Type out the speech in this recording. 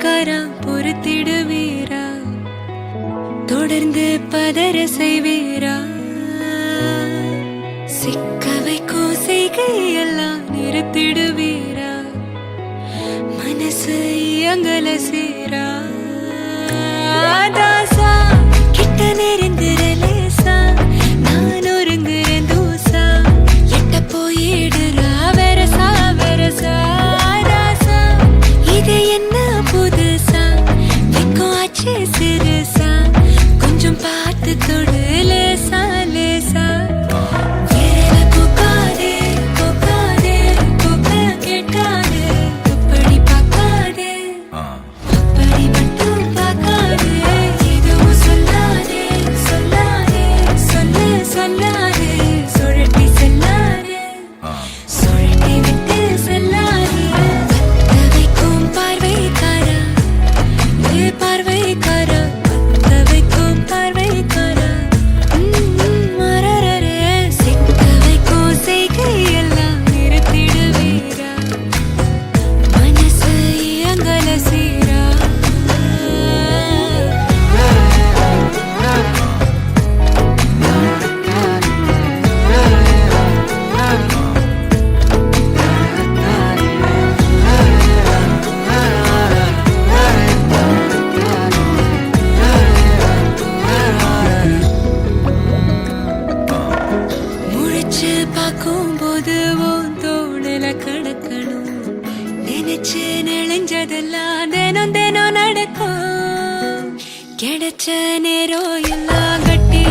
பார்வைக்காரா பொறுத்திடுவீரா தொடர்ந்து பதற செய்வீரா சிக்க வைக்கும் செய்கையெல்லாம் நிறுத்திடுவீரா மனசு இயங்கல சீரா தாசா கிட்ட நெருங்குறலேசா நான் ஒருங்குறேன் தூசா எட்ட போயிடுறா வெரசா வெரசா தாசா இது என்ன புதுசா வெக்கம் ஆச்சு சிறுசா கொஞ்சம் பார்த்து தொடு லேசா லேசா வேற போகாதே போகாதே போக கேட்காதே அப்படி பார்க்காதே அப்படி மட்டும் பார்க்காதே எதுவும் சொல்லாதே சொல்லாதே சொல்லு சொல்லாதே சுழட்டி செல்லாதே சுழட்டி விட்டு செல்லாதே பத்த வைக்கும் பார்வைக்காரா ஏ பார்வைக்காரா பத்த வைக்கும் பார்வைக்காரா மரரரே சிக்க வைக்கும் செய்கையெல்லாம் நிறுத்திடுவீரா மனசு இயங்கல சீரா முழிச்சு பார்க்கும்போது உன் தோணுல கடக்கணும் நினைச்சு நெளிஞ்சதெல்லாம் தினம் தினம் நடக்கும் கிடைச்ச நேரம் எல்லாம் கட்டி